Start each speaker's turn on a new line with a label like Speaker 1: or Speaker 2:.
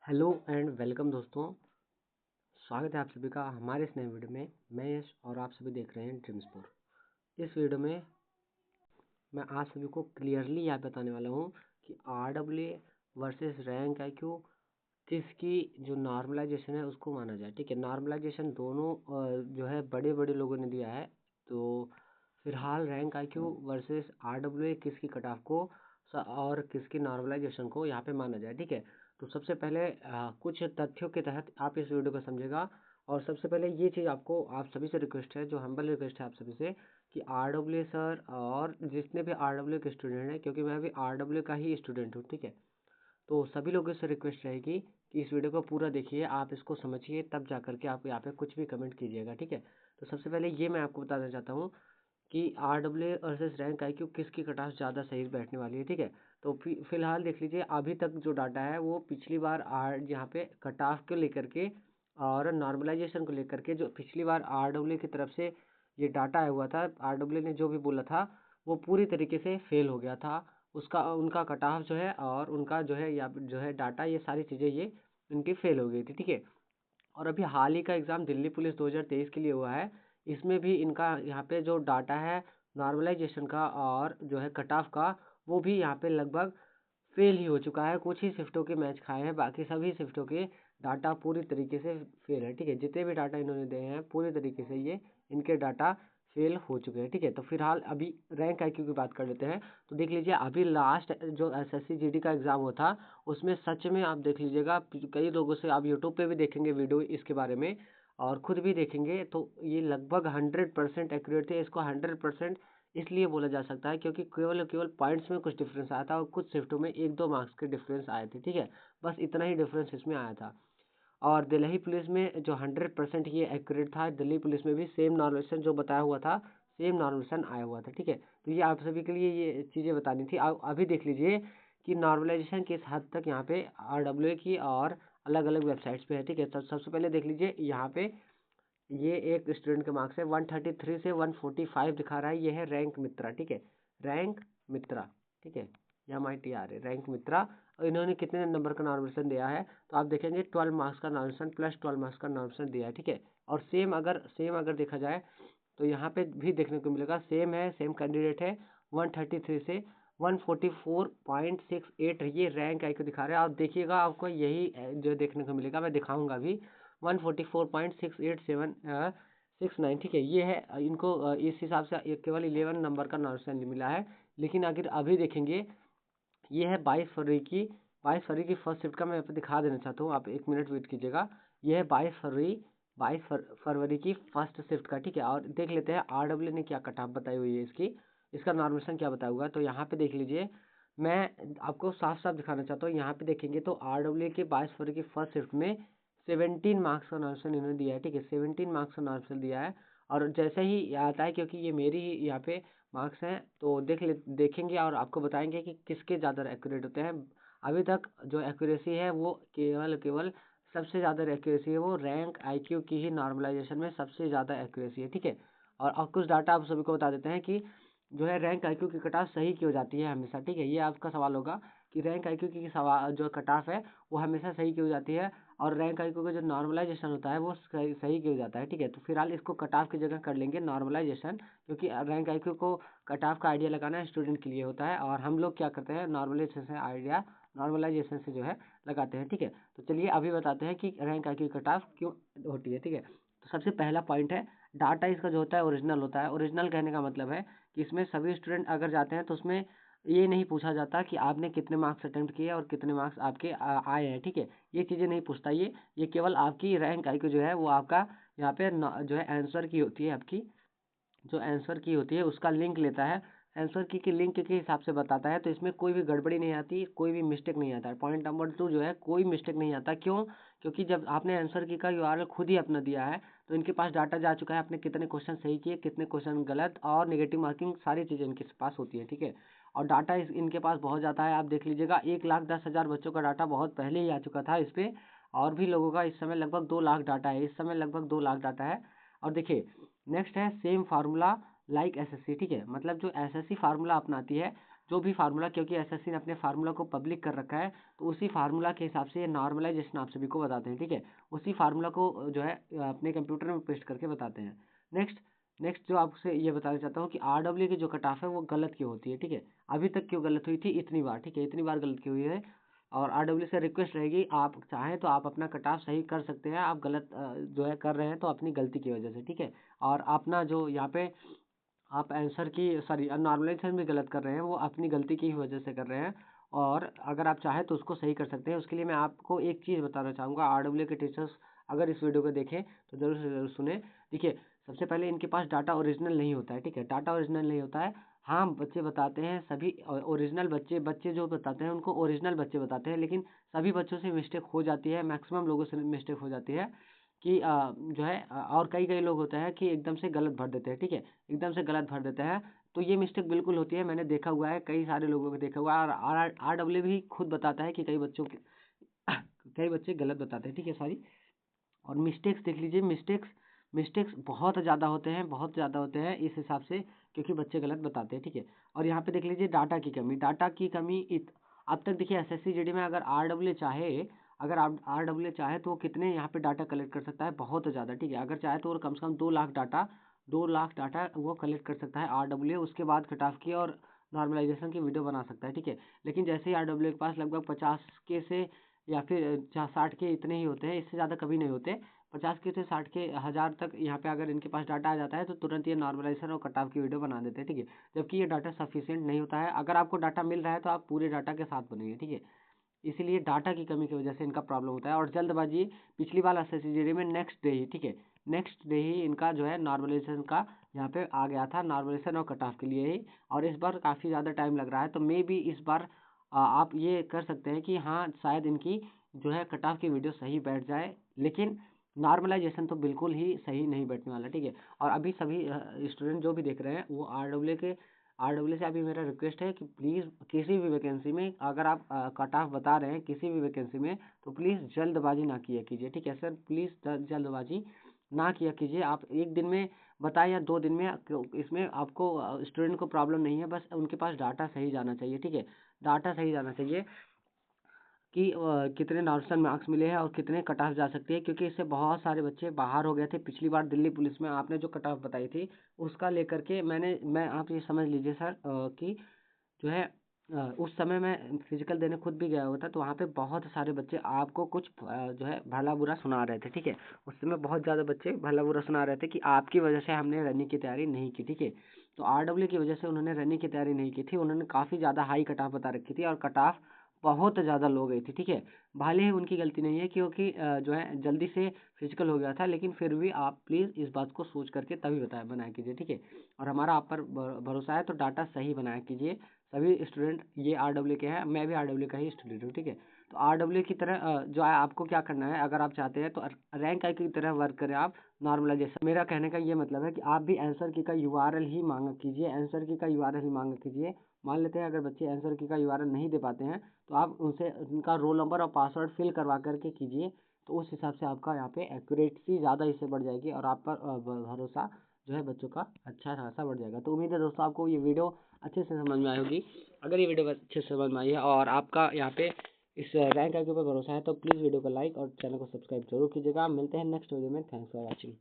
Speaker 1: Hello and welcome दोस्तों। स्वागत है आप सभी का हमारे इस नए वीडियो में। मैं यश और आप सभी देख रहे हैं ड्रीम्सपुर। इस वीडियो में मैं आप सभी को क्लियरली यह बताने वाला हूँ कि RWA वर्सेस रैंक IQ किसकी जो नॉर्मलाइजेशन है उसको माना जाए। ठीक है, नॉर्मलाइजेशन दोनों जो है बड़े बड़े लोगों ने दिया है। तो फिलहाल रैंक IQ वर्सेस RWA किसकी कट ऑफ को और किसकी नॉर्मलाइजेशन को यहाँ पे माना जाए। ठीक है, तो सबसे पहले कुछ तथ्यों के तहत आप इस वीडियो को समझेगा। और सबसे पहले ये चीज़ आपको आप सभी से रिक्वेस्ट है, जो हम्बल रिक्वेस्ट है आप सभी से, कि RWA सर और जितने भी RWA के स्टूडेंट हैं, क्योंकि मैं भी RWA का ही स्टूडेंट हूँ। ठीक है, तो सभी लोगों से रिक्वेस्ट रहेगी कि इस वीडियो को पूरा देखिए, आप इसको समझिए, तब जा करके आप यहाँ पे कुछ भी कमेंट कीजिएगा। ठीक है, तो सबसे पहले ये मैं आपको बताना चाहता हूँ कि RWA वर्सेस रैंक IQ किसकी कट ऑफ ज़्यादा सही बैठने वाली है। ठीक है, तो फिलहाल देख लीजिए, अभी तक जो डाटा है वो पिछली बार यहाँ पे कट ऑफ को लेकर के और नॉर्मलाइजेशन को लेकर के, जो पिछली बार RWA की तरफ से ये डाटा आया हुआ था, RWA ने जो भी बोला था वो पूरी तरीके से फेल हो गया था। उसका उनका कट ऑफ जो है और उनका जो है या जो है डाटा, ये सारी चीज़ें ये इनकी फेल हो गई थी। ठीक है, और अभी हाल ही का एग्ज़ाम दिल्ली पुलिस 2023 के लिए हुआ है। इसमें भी इनका यहाँ पे जो डाटा है नॉर्मलाइजेशन का और जो है कट ऑफ का, वो भी यहाँ पे लगभग फेल ही हो चुका है। कुछ ही शिफ्टों के मैच खाए हैं, बाकी सभी शिफ्टों के डाटा पूरी तरीके से फेल है। ठीक है, जितने भी डाटा इन्होंने दिए हैं पूरी तरीके से ये इनके डाटा फेल हो चुके हैं। ठीक है, तो फिलहाल अभी रैंक IQ की बात कर लेते हैं। तो देख लीजिए, अभी लास्ट जो SSC GD का एग्ज़ाम हुआ था उसमें सच में आप देख लीजिएगा, कई लोगों से आप यूट्यूब पे भी देखेंगे वीडियो इसके बारे में और ख़ुद भी देखेंगे, तो ये लगभग 100% एक्यूरेट थे। इसको 100% इसलिए बोला जा सकता है क्योंकि केवल केवल पॉइंट्स में कुछ डिफरेंस आया था और कुछ शिफ्टों में 1-2 मार्क्स के डिफरेंस आए थे। ठीक है, बस इतना ही डिफरेंस इसमें आया था। और दिल्ली पुलिस में जो 100% ये एक्यूरेट था, दिल्ली पुलिस में भी सेम नॉर्मलाइजेशन जो बताया हुआ था, सेम नॉर्मलाइजेशन आया हुआ था। ठीक है, तो ये आप सभी के लिए ये चीज़ें बतानी थी। अभी देख लीजिए कि नॉर्मलाइजेशन किस हद तक यहाँ पे RWA की और अलग अलग वेबसाइट्स पे है। ठीक है, तो सबसे पहले देख लीजिए, यहाँ पे ये एक स्टूडेंट के मार्क्स है 133 से 145 दिखा रहा है। ये है रैंक मित्रा। ठीक है, रैंक मित्रा। ठीक है, MITRA रैंक मित्रा। और इन्होंने कितने नंबर का नॉर्मलाइजेशन दिया है, तो आप देखेंगे 12 मार्क्स का नॉर्मलाइजेशन प्लस 12 मार्क्स का नॉर्मलाइजेशन दिया है। ठीक है, और सेम अगर देखा जाए तो यहाँ पे भी देखने को मिलेगा, सेम है, सेम कैंडिडेट है। 133 से 144.68 ये रैंक IQ दिखा रहा है। आप देखिएगा, आपको यही जो देखने को मिलेगा, मैं दिखाऊंगा अभी 144.68769। ठीक है, ये है इनको इस हिसाब से केवल 11 नंबर का नॉर्मलाइजेशन मिला है। लेकिन अगर अभी देखेंगे, ये है 22 फरवरी की फर्स्ट शिफ्ट का, मैं यहाँ पे दिखा देना चाहता हूँ, आप 1 मिनट वेट कीजिएगा। ये है 22 फरवरी की फर्स्ट शिफ्ट का। ठीक है, और देख लेते हैं RWA ने क्या कट ऑफ बताई हुई है, इसका नॉर्मलाइजेशन क्या बताया हुआ है। तो यहाँ पे देख लीजिए, मैं आपको साफ साफ दिखाना चाहता हूँ। यहाँ पे देखेंगे तो RWA के 22 फरवरी की फर्स्ट शिफ्ट में 17 मार्क्स का नॉर्मलाइजेशन इन्होंने दिया है। ठीक है, 17 मार्क्स का नॉर्मलाइजेशन दिया है। और जैसे ही आता है, क्योंकि ये मेरी ही यहाँ पे मार्क्स हैं, तो देखेंगे और आपको बताएंगे कि किसके ज़्यादा एक्यूरेट होते हैं। अभी तक जो एक्यूरेसी है वो केवल सबसे ज़्यादा एक्यूरेसी है वो रैंक IQ की ही नॉर्मलाइजेशन में सबसे ज़्यादा एक्यूरेसी है। ठीक है, और कुछ डाटा आप सभी को बता देते हैं कि जो है रैंक IQ की कट ऑफ सही क्यों जाती है हमेशा। ठीक है, ये आपका सवाल होगा कि रैंक IQ की सवाल जो कट ऑफ है वो हमेशा सही क्यों जाती है, और रैंक IQ का जो नॉर्मलाइजेशन होता है वो सही क्यों जाता है। ठीक है, तो फिलहाल इसको कट ऑफ की जगह कर लेंगे नॉर्मलाइजेशन, क्योंकि रैंक IQ को कट ऑफ का आइडिया लगाना स्टूडेंट के लिए होता है, और हम लोग क्या करते हैं, नॉर्मलाइजेशन से जो है लगाते हैं। ठीक है, तो चलिए अभी बताते हैं कि रैंक IQ कट ऑफ क्यों होती है। ठीक है, तो सबसे पहला पॉइंट है, डाटा इसका जो होता है ओरिजिनल होता है। ओरिजिनल कहने का मतलब है कि इसमें सभी स्टूडेंट अगर जाते हैं तो उसमें ये नहीं पूछा जाता कि आपने कितने मार्क्स अटेम्प्ट किए और कितने मार्क्स आपके आए हैं। ठीक है, ये चीज़ें नहीं पूछता। ये केवल आपकी रैंक IQ जो है वो आपका यहाँ पे जो है आंसर की होती है, आपकी जो आंसर की होती है उसका लिंक लेता है, आंसर की लिंक के हिसाब से बताता है। तो इसमें कोई भी गड़बड़ी नहीं आती, कोई भी मिस्टेक नहीं आता है। पॉइंट नंबर 2 जो है, कोई मिस्टेक नहीं आता। क्यों? क्योंकि जब आपने आंसर की का URL खुद ही अपना दिया है, तो इनके पास डाटा जा चुका है, आपने कितने क्वेश्चन सही किए, कितने क्वेश्चन गलत, और नेगेटिव मार्किंग सारी चीज़ें इनके पास होती है। ठीक है, और डाटा इनके पास बहुत ज़्यादा है। आप देख लीजिएगा, 1,10,000 बच्चों का डाटा बहुत पहले ही आ चुका था इस पर, और भी लोगों का इस समय लगभग 2 लाख डाटा है। इस समय लगभग 2 लाख डाटा है। और देखिए, नेक्स्ट है सेम फार्मूला लाइक SSC। ठीक है, मतलब जो SSC फार्मूला अपनाती है जो भी फार्मूला, क्योंकि एसएससी ने अपने फार्मूला को पब्लिक कर रखा है, तो उसी फार्मूला के हिसाब से ये नॉर्मलाइजेशन आप सभी को बताते हैं, ठीक है। उसी फार्मूला को जो है अपने कंप्यूटर में पेस्ट करके बताते हैं। नेक्स्ट जो आपसे ये बताना चाहता हूँ कि आरडब्ल्यू की जो कट ऑफ है वो गलत क्यों होती है, ठीक है। अभी तक क्यों गलत हुई थी इतनी बार, ठीक है, इतनी बार गलत क्यों हुई है। और आरडब्ल्यू से रिक्वेस्ट रहेगी, आप चाहें तो आप अपना कट ऑफ सही कर सकते हैं, आप गलत जो है कर रहे हैं तो अपनी गलती की वजह से, ठीक है। और अपना जो यहाँ पे आप आंसर की सॉरी नॉर्मलाइजेशन भी गलत कर रहे हैं, वो अपनी गलती की ही वजह से कर रहे हैं। और अगर आप चाहें तो उसको सही कर सकते हैं। उसके लिए मैं आपको एक चीज़ बताना चाहूँगा, आरडब्ल्यू के टीचर्स अगर इस वीडियो को देखें तो ज़रूर से ज़रूर सुने। देखिए, सबसे पहले इनके पास डाटा ओरिजिनल नहीं होता है, ठीक है, डाटा ओरिजिनल नहीं होता है। हाँ, बच्चे बताते हैं सभी ओरिजिनल बच्चे जो बताते हैं उनको ओरिजिनल बच्चे बताते हैं, लेकिन सभी बच्चों से मिस्टेक हो जाती है, मैक्सिमम लोगों से मिस्टेक हो जाती है कि जो है और कई लोग होते हैं कि एकदम से गलत भर देते हैं, ठीक है, एकदम से गलत भर देते हैं। तो ये मिस्टेक बिल्कुल होती है, मैंने देखा हुआ है, कई सारे लोगों को देखा हुआ है। और आरडब्ल्यू भी खुद बताता है कि कई बच्चों के कई बच्चे गलत बताते हैं, ठीक है, सॉरी। और मिस्टेक्स देख लीजिए, मिस्टेक्स बहुत ज़्यादा होते हैं, बहुत ज़्यादा होते हैं इस हिसाब से, क्योंकि बच्चे गलत बताते हैं, ठीक है। और यहाँ पे देख लीजिए डाटा की कमी अब तक देखिए एसएससी जीडी में अगर आप आरडब्ल्यू चाहे तो वो कितने यहाँ पे डाटा कलेक्ट कर सकता है, बहुत ज़्यादा, ठीक है। अगर चाहे तो वो कम से कम 2 लाख डाटा वो कलेक्ट कर सकता है आरडब्ल्यू, उसके बाद कट ऑफ की और नॉर्मलाइजेशन की वीडियो बना सकता है, ठीक है। लेकिन जैसे ही आरडब्ल्यू के पास लगभग 50 के से या फिर 60 के इतने ही होते हैं, इससे ज़्यादा कभी नहीं होते। 50 के से 60 के 1000 तक यहाँ पे अगर इनके पास डाटा आ जाता है तो तुरंत ये नॉर्मलाइजेशन और कट ऑफ की वीडियो बना देते हैं, ठीक है। जबकि ये डाटा सफिशिएंट नहीं होता है। अगर आपको डाटा मिल रहा है तो आप पूरे डाटा के साथ बनेंगे, ठीक है। इसीलिए डाटा की कमी की वजह से इनका प्रॉब्लम होता है। और जल्दबाजी पिछली बार एसएससी जीडी में नेक्स्ट डे ही, ठीक है, नेक्स्ट डे ही इनका जो है नॉर्मलाइजेशन का यहाँ पे आ गया था, नॉर्मलाइजेशन और कट ऑफ के लिए ही। और इस बार काफ़ी ज़्यादा टाइम लग रहा है, तो मे बी इस बार आप ये कर सकते हैं कि हाँ शायद इनकी जो है कट ऑफ की वीडियो सही बैठ जाए, लेकिन नॉर्मलाइजेशन तो बिल्कुल ही सही नहीं बैठने वाला, ठीक है। और अभी सभी स्टूडेंट जो भी देख रहे हैं वो आरडब्ल्यू से अभी मेरा रिक्वेस्ट है कि प्लीज़ किसी भी वैकेंसी में अगर आप कट ऑफ बता रहे हैं किसी भी वैकेंसी में, तो प्लीज़ जल्दबाजी ना किया कीजिए, ठीक है सर, प्लीज़ जल्दबाजी ना किया कीजिए। आप एक दिन में बताएं या 2 दिन में, इसमें आपको स्टूडेंट को प्रॉब्लम नहीं है, बस उनके पास डाटा सही जाना चाहिए, ठीक है, डाटा सही जाना चाहिए कि कितने नॉर्मल मार्क्स मिले हैं और कितने कट ऑफ जा सकते हैं, क्योंकि इससे बहुत सारे बच्चे बाहर हो गए थे। पिछली बार दिल्ली पुलिस में आपने जो कट ऑफ बताई थी उसका लेकर के मैं आप ये समझ लीजिए सर कि जो है उस समय मैं फिजिकल देने खुद भी गया हुआ था, तो वहाँ पे बहुत सारे बच्चे आपको कुछ जो है भला बुरा सुना रहे थे, ठीक है। उस समय बहुत ज़्यादा बच्चे भला बुरा सुना रहे थे कि आपकी वजह से हमने रनिंग की तैयारी नहीं की, ठीक है। तो आरडब्ल्यू की वजह से उन्होंने रनिंग की तैयारी नहीं की थी, उन्होंने काफ़ी ज़्यादा हाई कट ऑफ बता रखी थी और कट ऑफ बहुत ज़्यादा लो गई थी, ठीक है। भले ही उनकी गलती नहीं है, क्योंकि जो है जल्दी से फिजिकल हो गया था, लेकिन फिर भी आप प्लीज़ इस बात को सोच करके तभी बनाया कीजिए, ठीक है। और हमारा आप पर भरोसा है, तो डाटा सही बनाया कीजिए। सभी स्टूडेंट ये आरडब्ल्यू के हैं, मैं भी आरडब्ल्यू का ही स्टूडेंट हूँ, ठीक है। तो आरडब्ल्यू की तरह जो है आपको क्या करना है, अगर आप चाहते हैं तो रैंक आई की तरह वर्क करें आप नॉर्मलाइजेशन। मेरा कहने का ये मतलब है कि आप भी आंसर की का यूआरएल ही मांगा कीजिए, आंसर की का यूआरएल ही मांगा कीजिए। मान लेते हैं अगर बच्चे आंसर की का यूआरएल नहीं दे पाते हैं, तो आप उनसे उनका रोल नंबर और पासवर्ड फिल करवा करके कीजिए, तो उस हिसाब से आपका यहाँ पे एक्यूरेसी ज़्यादा इससे बढ़ जाएगी और आप पर भरोसा जो है बच्चों का अच्छा खासा बढ़ जाएगा। तो उम्मीद है दोस्तों आपको ये वीडियो अच्छे से समझ में आई होगी। अगर ये वीडियो अच्छे से समझ में आई है और आपका यहाँ पे इस रैंक के ऊपर भरोसा है, तो प्लीज़ वीडियो को लाइक और चैनल को सब्सक्राइब जरूर कीजिएगा। मिलते हैं नेक्स्ट वीडियो में। Thanks for watching.